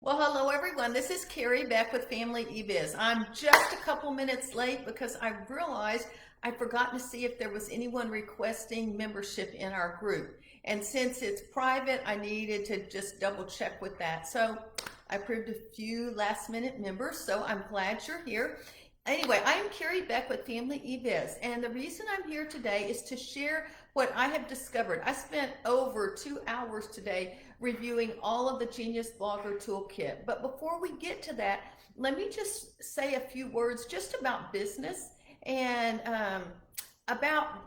Well, hello everyone. This is Carrie back with Family eBiz. I'm just a couple minutes late because I realized I'd forgotten to see if there was anyone requesting membership in our group. And since it's private, I needed to just double check with that. So I approved a few last minute members, so I'm glad you're here. Anyway, I am Carrie Beck with Family eBiz, and the reason I'm here today is to share what I have discovered. I spent over 2 hours today reviewing all of the Genius Blogger Toolkit. But before we get to that, let me just say a few words just about business and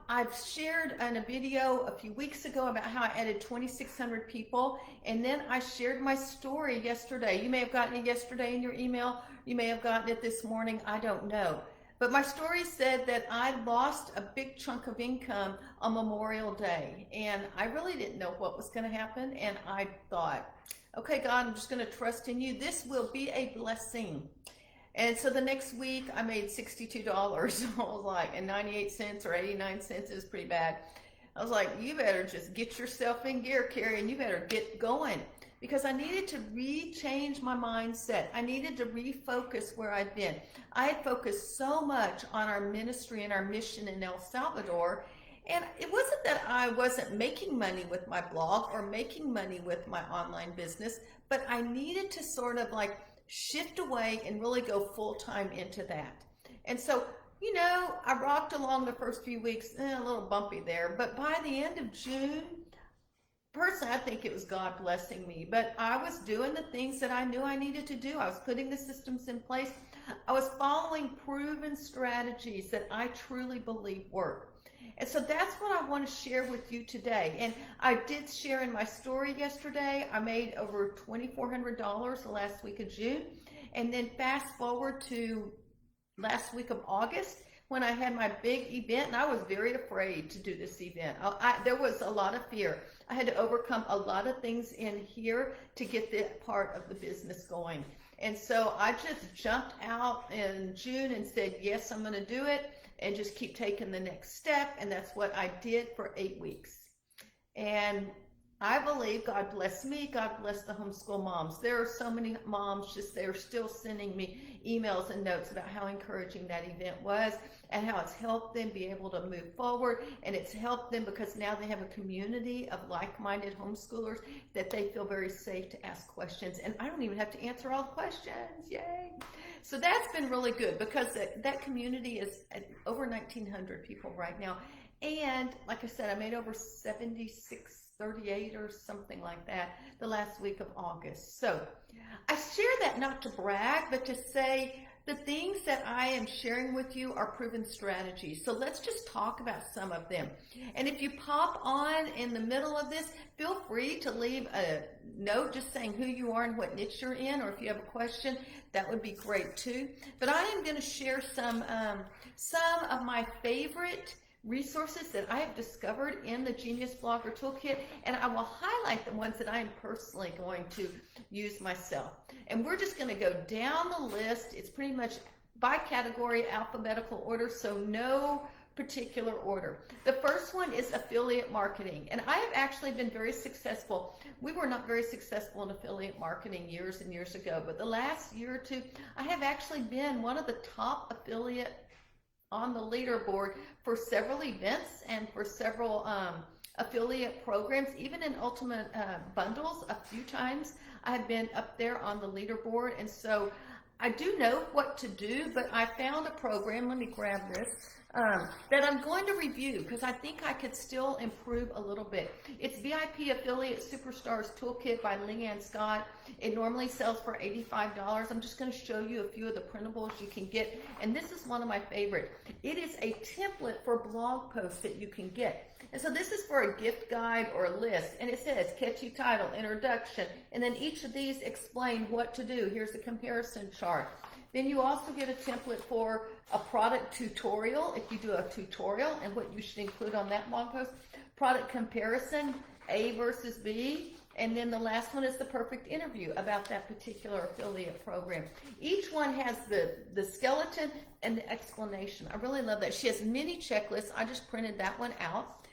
I've shared in a video a few weeks ago about how I added 2,600 people, and then I shared my story yesterday. You may have gotten it yesterday in your email. You may have gotten it this morning. I don't know. But my story said that I lost a big chunk of income on Memorial Day, and I really didn't know what was going to happen. And I thought, okay, God, I'm just going to trust in you. This will be a blessing. And so the next week I made $62. I was like, and 98 cents or 89 cents is pretty bad. I was like, you better just get yourself in gear, Carrie, and you better get going, because I needed to rechange my mindset. I needed to refocus where I'd been. I had focused so much on our ministry and our mission in El Salvador, and it wasn't that I wasn't making money with my blog or making money with my online business, but I needed to sort of like shift away and really go full-time into that. And so, you know, I rocked along the first few weeks, a little bumpy there, but by the end of June, personally, I think it was God blessing me, but I was doing the things that I knew I needed to do. I was putting the systems in place. I was following proven strategies that I truly believe work. And so that's what I want to share with you today. And I did share in my story yesterday, I made over $2,400 the last week of June. And then fast forward to last week of August, when I had my big event, and I was very afraid to do this event. There was a lot of fear. I had to overcome a lot of things in here to get that part of the business going. And so I just jumped out in June and said, yes, I'm going to do it, and just keep taking the next step. And that's what I did for 8 weeks. And I believe God bless me, God bless the homeschool moms. There are so many moms they're still sending me emails and notes about how encouraging that event was and how it's helped them be able to move forward. And it's helped them because now they have a community of like-minded homeschoolers that they feel very safe to ask questions. And I don't even have to answer all the questions. Yay. So that's been really good, because that community is over 1,900 people right now. And like I said, I made over 76.38 or something like that the last week of August. So I share that not to brag, but to say the things that I am sharing with you are proven strategies. So let's just talk about some of them. And if you pop on in the middle of this, feel free to leave a note just saying who you are and what niche you're in, or if you have a question, that would be great too. But I am going to share some of my favorite resources that I have discovered in the Genius Blogger Toolkit, and I will highlight the ones that I am personally going to use myself. And we're just going to go down the list. It's pretty much by category, alphabetical order, so no particular order. The first one is affiliate marketing, and I have actually been very successful. We were not very successful in affiliate marketing years and years ago, but the last year or two, I have actually been one of the top affiliate on the leaderboard for several events and for several affiliate programs, even in Ultimate Bundles. A few times I have been up there on the leaderboard, and so I do know what to do, but I found a program, let me grab this, that I'm going to review because I think I could still improve a little bit. It's VIP Affiliate Superstars Toolkit by Leanne Scott. It normally sells for $85. I'm just going to show you a few of the printables you can get, and this is one of my favorite. It is a template for blog posts that you can get. And so this is for a gift guide or a list, and it says catchy title, introduction, and then each of these explain what to do. Here's a comparison chart. Then you also get a template for a product tutorial, if you do a tutorial, and what you should include on that blog post. Product comparison, A versus B, and then the last one is the perfect interview about that particular affiliate program. Each one has the skeleton and the explanation. I really love that. She has many checklists. I just printed that one out.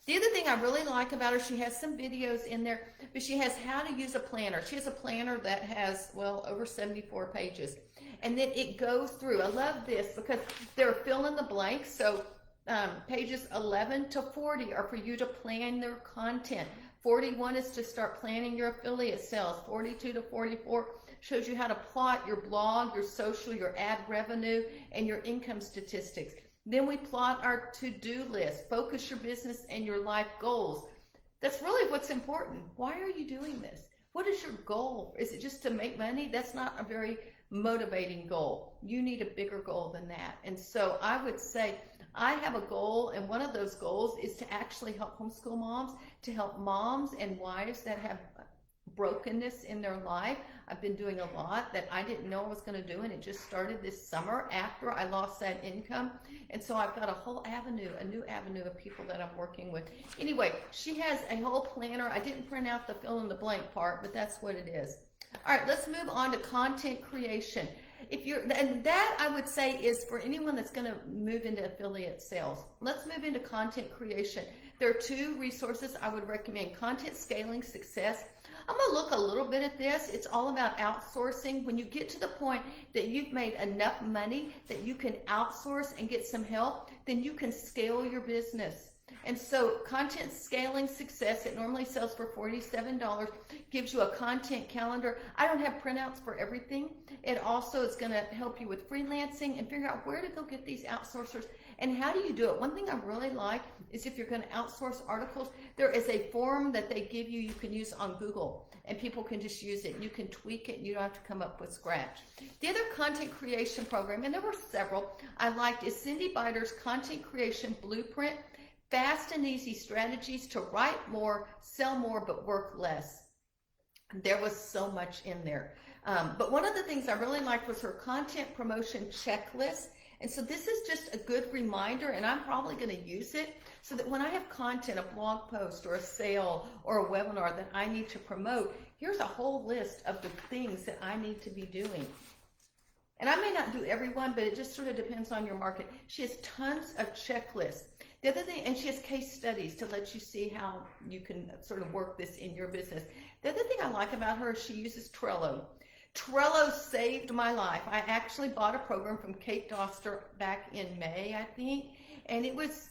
The other thing I really like about her, she has some videos in there, but she has how to use a planner. She has a planner that has, well, over 74 pages. And then it goes through. I love this because they're fill in the blanks. So pages 11 to 40 are for you to plan their content. 41 is to start planning your affiliate sales. 42 to 44 shows you how to plot your blog, your social, your ad revenue, and your income statistics. Then we plot our to-do list, focus your business and your life goals. That's really what's important. Why are you doing this? What is your goal? Is it just to make money? That's not a very motivating goal. You need a bigger goal than that. And so I would say I have a goal, and one of those goals is to actually help homeschool moms, to help moms and wives that have brokenness in their life. I've been doing a lot that I didn't know I was going to do, and it just started this summer after I lost that income. And so I've got a whole avenue, a new avenue of people that I'm working with. Anyway, she has a whole planner. I didn't print out the fill in the blank part, but that's what it is. All right, let's move on to content creation. And that I would say is for anyone that's going to move into affiliate sales. Let's move into content creation. There are two resources I would recommend. Content Scaling Success. I'm going to look a little bit at this. It's all about outsourcing. When you get to the point that you've made enough money that you can outsource and get some help, then you can scale your business. And so Content Scaling Success, it normally sells for $47, gives you a content calendar. I don't have printouts for everything. It also is going to help you with freelancing and figure out where to go get these outsourcers and how do you do it. One thing I really like is if you're going to outsource articles, there is a form that they give you can use on Google, and people can just use it. You can tweak it. You don't have to come up with scratch. The other content creation program, and there were several I liked, is Cindy Biter's Content Creation Blueprint. Fast and easy strategies to write more, sell more, but work less. There was so much in there. But one of the things I really liked was her content promotion checklist. And so this is just a good reminder, and I'm probably going to use it so that when I have content, a blog post or a sale or a webinar that I need to promote, here's a whole list of the things that I need to be doing. And I may not do every one, but it just sort of depends on your market. She has tons of checklists. The other thing, and she has case studies to let you see how you can sort of work this in your business. The other thing I like about her is she uses Trello. Trello saved my life. I actually bought a program from Kate Doster back in May, I think, and it was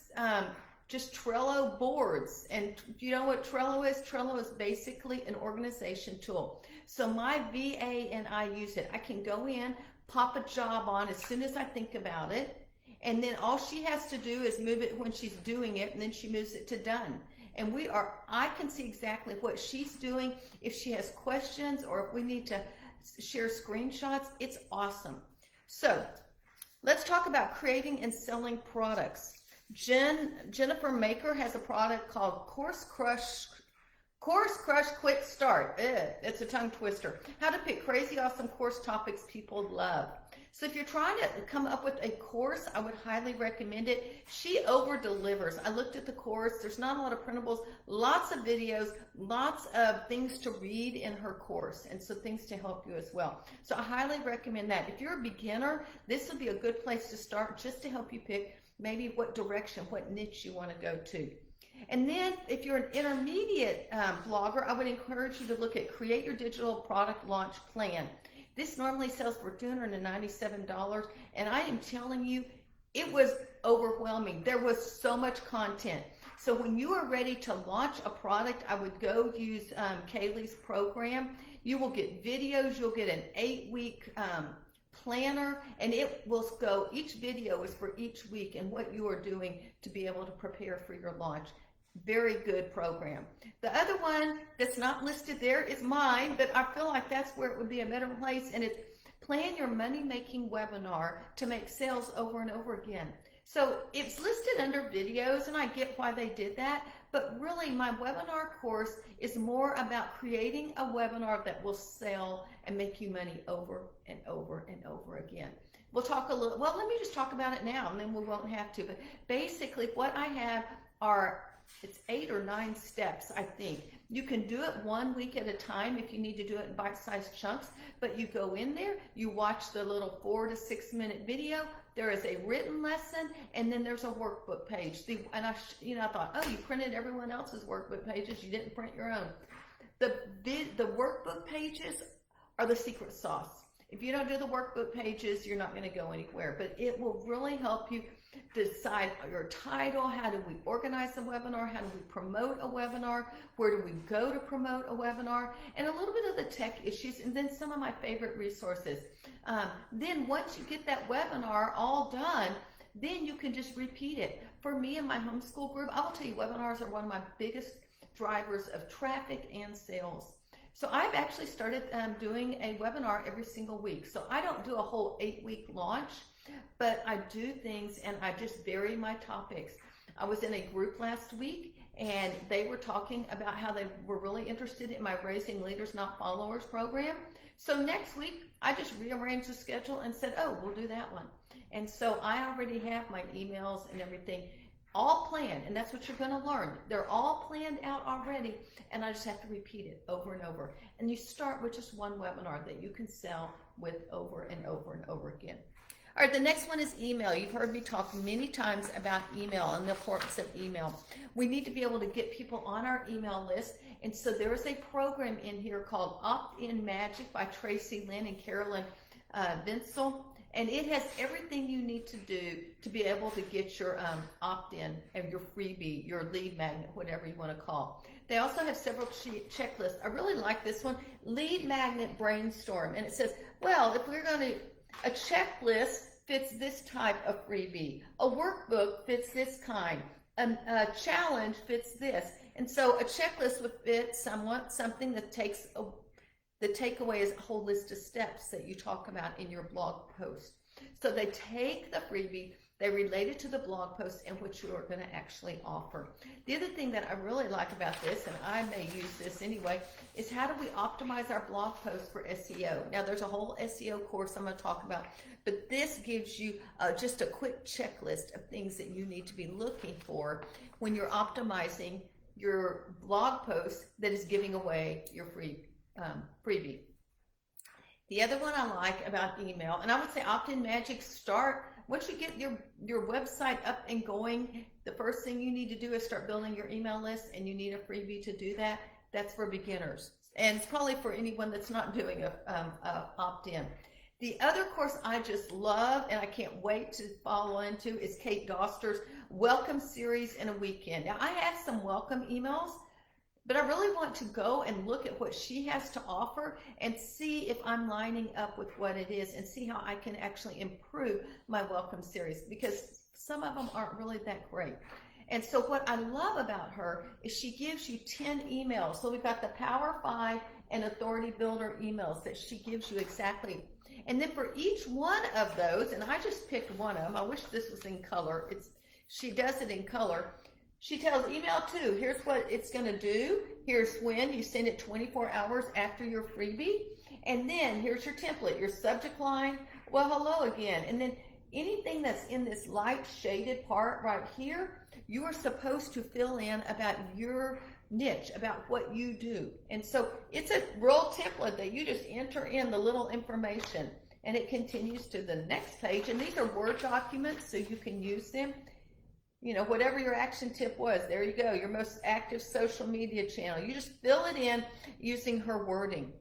just Trello boards. And you know what Trello is? Trello is basically an organization tool. So my VA and I use it. I can go in, pop a job on as soon as I think about it, and then all she has to do is move it when she's doing it, and then she moves it to done. And I can see exactly what she's doing. If she has questions or if we need to share screenshots, it's awesome. So let's talk about creating and selling products. Jennifer Maker has a product called Course Crush Quick Start. It's a tongue twister. How to pick crazy awesome course topics people love. So if you're trying to come up with a course, I would highly recommend it. She over delivers. I looked at the course. There's not a lot of printables, lots of videos, lots of things to read in her course, and so things to help you as well. So I highly recommend that. If you're a beginner, this would be a good place to start just to help you pick maybe what direction, what niche you want to go to. And then if you're an intermediate blogger, I would encourage you to look at Create Your Digital Product Launch Plan. This normally sells for $297, and I am telling you, it was overwhelming. There was so much content. So when you are ready to launch a product, I would go use Kaylee's program. You will get videos. You'll get an 8-week planner, and it will go, each video is for each week and what you are doing to be able to prepare for your launch. Very good program. The other one that's not listed there is mine, but I feel like that's where it would be a better place, and it's Plan Your Money-Making Webinar to Make Sales Over and Over Again. So it's listed under videos, and I get why they did that, but really my webinar course is more about creating a webinar that will sell and make you money over and over and over again. We'll talk a little, well, let me just talk about it now, and then we won't have to, but basically what I have are, it's 8 or 9 steps, I think, You can do it 1 week at a time if you need to do it in bite-sized chunks, but you go in there, you watch the little 4 to 6 minute video, there is a written lesson, and then there's a workbook page. And I thought, oh, you printed everyone else's workbook pages, you didn't print your own. The workbook pages are the secret sauce. If you don't do the workbook pages, you're not going to go anywhere, but it will really help you decide your title, how do we organize a webinar, how do we promote a webinar, where do we go to promote a webinar, and a little bit of the tech issues, and then some of my favorite resources. Then once you get that webinar all done, then you can just repeat it. For me and my homeschool group, I will tell you, webinars are one of my biggest drivers of traffic and sales. So I've actually started doing a webinar every single week. So I don't do a whole 8-week launch, but I do things and I just vary my topics. I was in a group last week and they were talking about how they were really interested in my Raising Leaders Not Followers program. So next week, I just rearranged the schedule and said, oh, we'll do that one. And so I already have my emails and everything all planned, and that's what you're going to learn. They're all planned out already, and I just have to repeat it over and over. And you start with just one webinar that you can sell with over and over and over again. All right, the next one is email. You've heard me talk many times about email and the importance of email. We need to be able to get people on our email list, and so there is a program in here called Opt-in Magic by Tracy Lynn and Carolyn Vinsel. And it has everything you need to do to be able to get your opt-in and your freebie, your lead magnet, whatever you want to call. They also have several checklists. I really like this one, Lead Magnet Brainstorm. And it says, well, if we're going to, a checklist fits this type of freebie. A workbook fits this kind. A challenge fits this. And so a checklist would fit something that takes a the takeaway is a whole list of steps that you talk about in your blog post. So they take the freebie, they relate it to the blog post and what you are going to actually offer. The other thing that I really like about this, and I may use this anyway, is how do we optimize our blog post for SEO? Now there's a whole SEO course I'm going to talk about, but this gives you just a quick checklist of things that you need to be looking for when you're optimizing your blog post that is giving away your freebie. The other one I like about email, and I would say Opt-in Magic, once you get your website up and going, the first thing you need to do is start building your email list, and you need a freebie to do that. That's for beginners, and it's probably for anyone that's not doing a opt-in. The other course I just love, and I can't wait to follow into, is Kate Doster's Welcome Series in a Weekend. Now, I have some welcome emails, but I really want to go and look at what she has to offer and see if I'm lining up with what it is and see how I can actually improve my welcome series, because some of them aren't really that great. And so what I love about her is she gives you 10 emails. So we've got the Power 5 and Authority Builder emails that she gives you exactly. And then for each one of those, and I just picked one of them, I wish this was in color. She does it in color. She tells email 2, here's what it's going to do. Here's when you send it 24 hours after your freebie. And then here's your template, your subject line, well, hello again. And then anything that's in this light shaded part right here, you are supposed to fill in about your niche, about what you do. And so it's a real template that you just enter in the little information, and it continues to the next page. And these are Word documents, so you can use them. You know, whatever your action tip was, there you go, your most active social media channel. You just fill it in using her wording.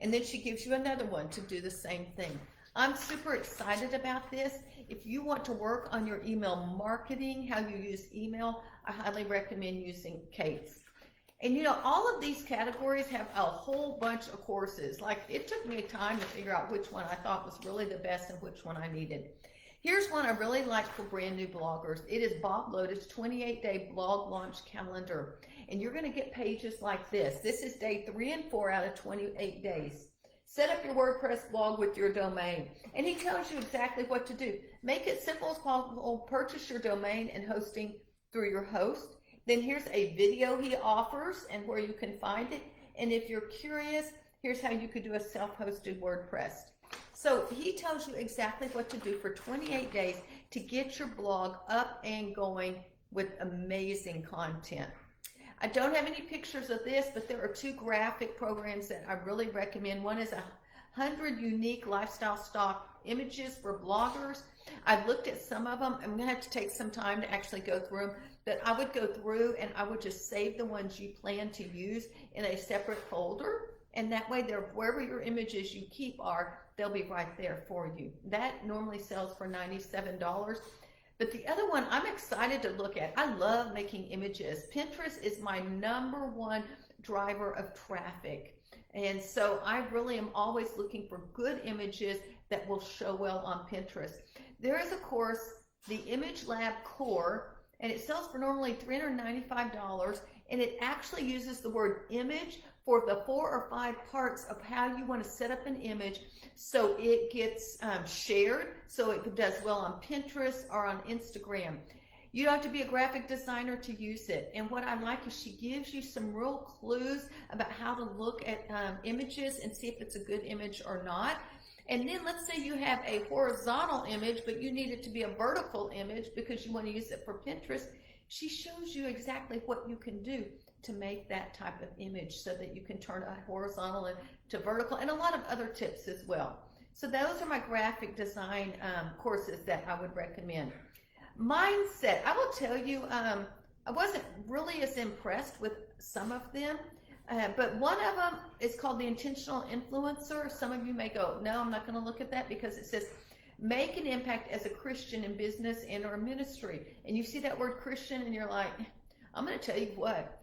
And then she gives you another one to do the same thing. I'm super excited about this. If you want to work on your email marketing, how you use email, I highly recommend using Kate's. And you know, all of these categories have a whole bunch of courses. Like, it took me time to figure out which one I thought was really the best and which one I needed. Here's one I really like for brand new bloggers. It is Bob Lotus 28-day blog launch calendar. And you're going to get pages like this. This is day 3 and 4 out of 28 days. Set up your WordPress blog with your domain. And he tells you exactly what to do. Make it simple as possible. Purchase your domain and hosting through your host. Then here's a video he offers and where you can find it. And if you're curious, here's how you could do a self-hosted WordPress. So he tells you exactly what to do for 28 days to get your blog up and going with amazing content. I don't have any pictures of this, but there are 2 graphic programs that I really recommend. One is 100 unique lifestyle stock images for bloggers. I've looked at some of them. I'm going to have to take some time to actually go through them, but I would go through and I would just save the ones you plan to use in a separate folder. And that way, wherever your images you keep are, they'll be right there for you. That normally sells for $97. But the other one I'm excited to look at, I love making images. Pinterest is my #1 driver of traffic. And so I really am always looking for good images that will show well on Pinterest. There is a course, the Image Lab Core, and it sells for normally $395, and it actually uses the word image for the 4 or 5 parts of how you want to set up an image so it gets shared, so it does well on Pinterest or on Instagram. You don't have to be a graphic designer to use it. And what I like is she gives you some real clues about how to look at images and see if it's a good image or not. And then let's say you have a horizontal image, but you need it to be a vertical image because you want to use it for Pinterest. She shows you exactly what you can do to make that type of image so that you can turn a horizontal into vertical, and a lot of other tips as well. So those are my graphic design courses that I would recommend. Mindset, I will tell you, I wasn't really as impressed with some of them, but one of them is called the Intentional Influencer. Some of you may go, no, I'm not going to look at that because it says, make an impact as a Christian in business and or ministry. And you see that word Christian and you're like, I'm going to tell you what,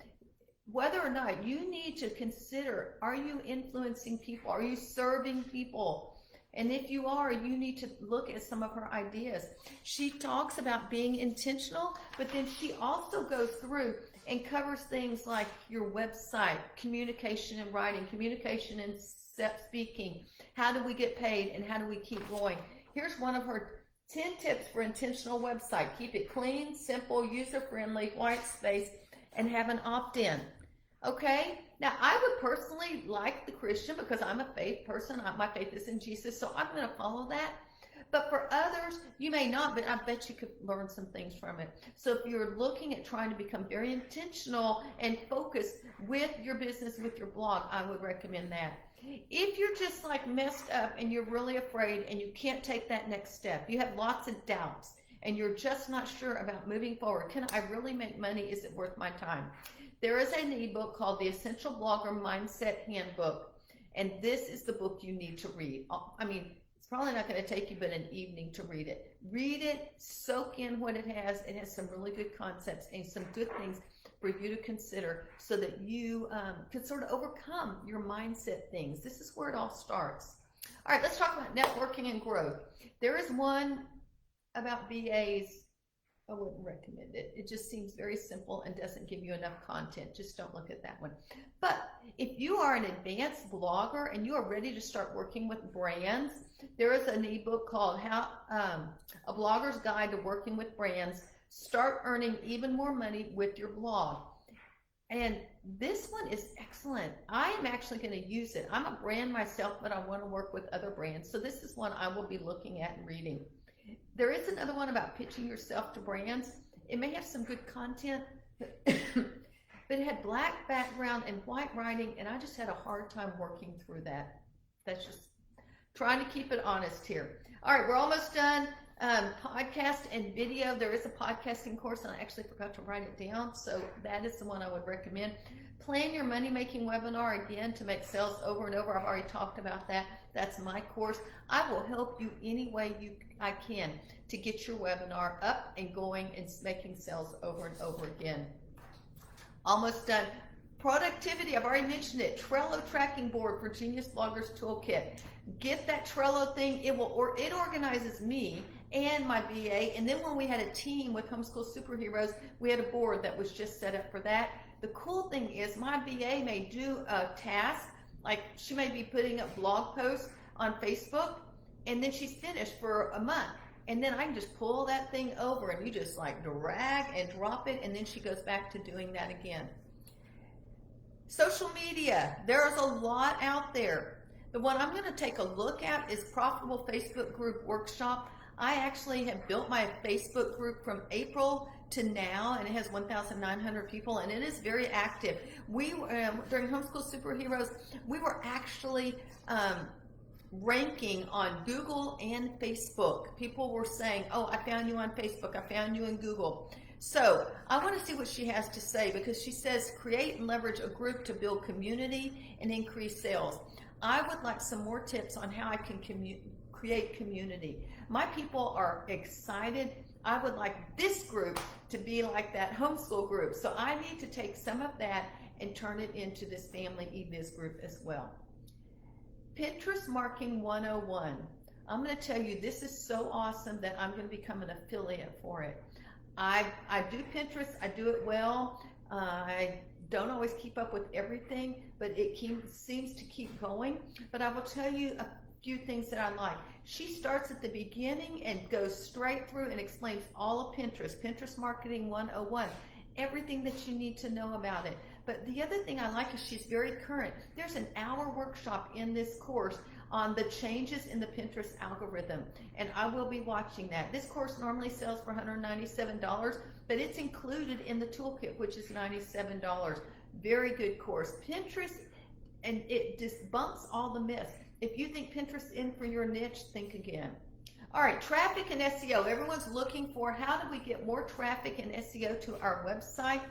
whether or not you need to consider, are you influencing people? Are you serving people? And if you are, you need to look at some of her ideas. She talks about being intentional, but then she also goes through and covers things like your website, communication and writing, communication and speaking. How do we get paid and how do we keep going? Here's one of her 10 tips for intentional website. Keep it clean, simple, user-friendly, white space, and have an opt-in. Okay, now I would personally like the Christian because I'm a faith person. My faith is in Jesus, so I'm going to follow that. But for others, you may not, but I bet you could learn some things from it. So if you're looking at trying to become very intentional and focused with your business, with your blog, I would recommend that. If you're just like messed up and you're really afraid and you can't take that next step, you have lots of doubts and you're just not sure about moving forward, can I really make money? Is it worth my time? There is an ebook called The Essential Blogger Mindset Handbook, and this is the book you need to read. I mean, it's probably not going to take you but an evening to read it. Read it, soak in what it has. It has some really good concepts and some good things for you to consider so that you can sort of overcome your mindset things. This is where it all starts. All right, let's talk about networking and growth. There is one about BAs. I wouldn't recommend it. It just seems very simple and doesn't give you enough content. Just don't look at that one. But if you are an advanced blogger and you are ready to start working with brands, there is an ebook called A Blogger's Guide to Working with Brands. Start earning even more money with your blog. And this one is excellent. I am actually going to use it. I'm a brand myself, but I want to work with other brands. So this is one I will be looking at and reading. There is another one about pitching yourself to brands. It may have some good content, but it had black background and white writing, and I just had a hard time working through that. That's just trying to keep it honest here. All right, we're almost done. Podcast and video. There is a podcasting course, and I actually forgot to write it down, so that is the one I would recommend. Plan your money-making webinar, again, to make sales over and over. I've already talked about that. That's my course. I will help you any way I can to get your webinar up and going and making sales over and over again. Almost done. Productivity, I've already mentioned it. Trello tracking board for Genius Bloggers Toolkit. Get that Trello thing. It organizes me and my BA. And then when we had a team with Homeschool Superheroes, we had a board that was just set up for that. The cool thing is my BA may do a task, like she may be putting up blog posts on Facebook, and then she's finished for a month. And then I can just pull that thing over and you just like drag and drop it, and then she goes back to doing that again. Social media, there's a lot out there. The one I'm going to take a look at is Profitable Facebook Group Workshop. I actually have built my Facebook group from April to now, and it has 1,900 people, and it is very active. We during Homeschool Superheroes, we were actually ranking on Google and Facebook. People were saying, oh, I found you on Facebook, I found you in Google. So I want to see what she has to say, because she says create and leverage a group to build community and increase sales. I would like some more tips on how I can create community. My people are excited. I would like this group to be like that homeschool group. So I need to take some of that and turn it into this family eBiz group as well. Pinterest Marketing 101. I'm going to tell you, this is so awesome that I'm going to become an affiliate for it. I do Pinterest, I do it well. I don't always keep up with everything, but it seems to keep going. But I will tell you a few things that I like. She starts at the beginning and goes straight through and explains all of Pinterest, Pinterest Marketing 101, everything that you need to know about it. But the other thing I like is she's very current. There's an hour workshop in this course on the changes in the Pinterest algorithm, and I will be watching that. This course normally sells for $197, but it's included in the toolkit, which is $97. Very good course. Pinterest, and it just bumps all the myths. If you think Pinterest in for your niche, think again. All right, traffic and SEO. Everyone's looking for how do we get more traffic and SEO to our website.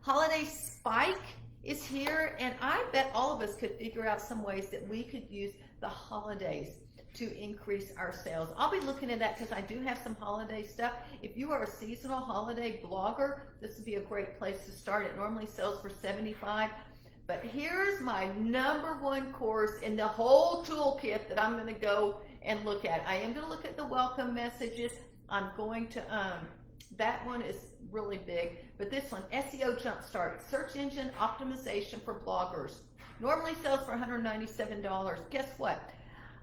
Holiday Spike is here, and I bet all of us could figure out some ways that we could use the holidays to increase our sales. I'll be looking at that because I do have some holiday stuff. If you are a seasonal holiday blogger, this would be a great place to start. It normally sells for $75. But here's my #1 course in the whole toolkit that I'm going to go and look at. I am going to look at the welcome messages. I'm going to, that one is really big. But this one, SEO Jumpstart, search engine optimization for bloggers. Normally sells for $197. Guess what?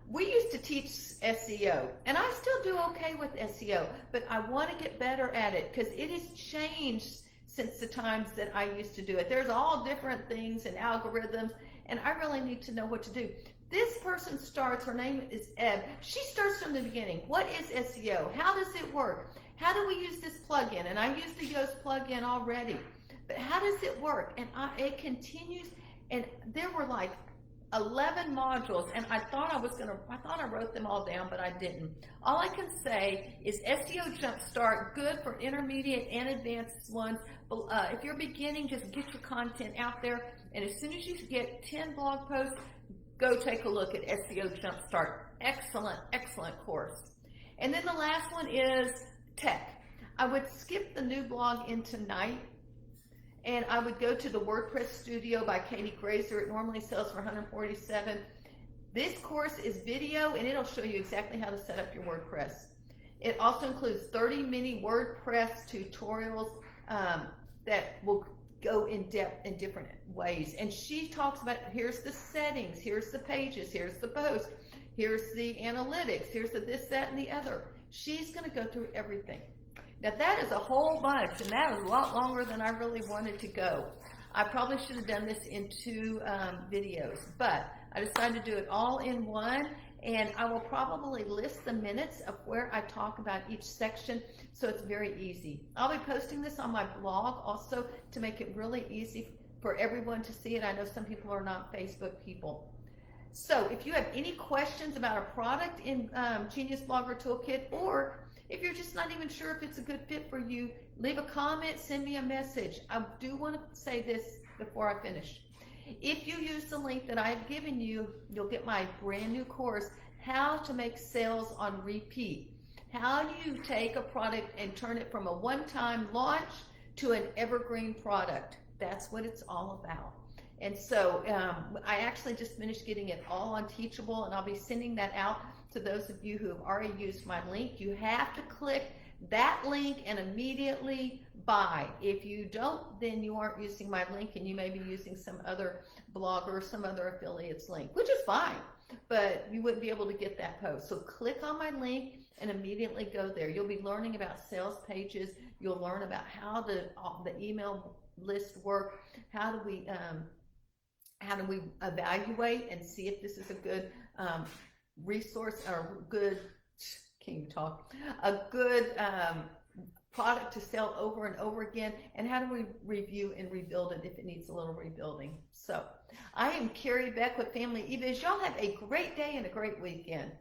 We used to teach SEO, and I still do okay with SEO, but I want to get better at it because it has changed since the times that I used to do it. There's all different things and algorithms, and I really need to know what to do. This person starts, her name is Eb. She starts from the beginning. What is SEO? How does it work? How do we use this plugin? And I use the Yoast plugin already, but how does it work? And it continues, and there were like 11 modules, and I thought I wrote them all down, but I didn't. All I can say is SEO Jumpstart, good for intermediate and advanced ones. If you're beginning, just get your content out there, and as soon as you get 10 blog posts, go take a look at SEO Jumpstart. Excellent, excellent course. And then the last one is tech. I would skip the new blog in tonight, and I would go to the WordPress Studio by Katie Grazer. It normally sells for $147. This course is video, and it'll show you exactly how to set up your WordPress. It also includes 30 mini WordPress tutorials that will go in depth in different ways. And she talks about, here's the settings, here's the pages, here's the post, here's the analytics, here's the this, that, and the other. She's going to go through everything. Now that is a whole bunch, and that was a lot longer than I really wanted to go. I probably should have done this in 2 videos, but I decided to do it all in one, and I will probably list the minutes of where I talk about each section, so it's very easy. I'll be posting this on my blog also to make it really easy for everyone to see it. I know some people are not Facebook people. So if you have any questions about a product in Genius Blogger Toolkit, or if you're just not even sure if it's a good fit for you, leave a comment, send me a message. I do want to say this before I finish. If you use the link that I have given you, you'll get my brand new course, How to Make Sales on Repeat. How you take a product and turn it from a one-time launch to an evergreen product. That's what it's all about. And so I actually just finished getting it all on Teachable, and I'll be sending that out to those of you who have already used my link. You have to click that link and immediately buy. If you don't, then you aren't using my link, and you may be using some other blogger, some other affiliate's link, which is fine, but you wouldn't be able to get that post. So click on my link and immediately go there. You'll be learning about sales pages. You'll learn about how the email list work. How do we evaluate and see if this is a good resource or a good, can you talk? A good product to sell over and over again, and how do we review and rebuild it if it needs a little rebuilding. So I am Carrie Beck with Family eBiz. Y'all have a great day and a great weekend.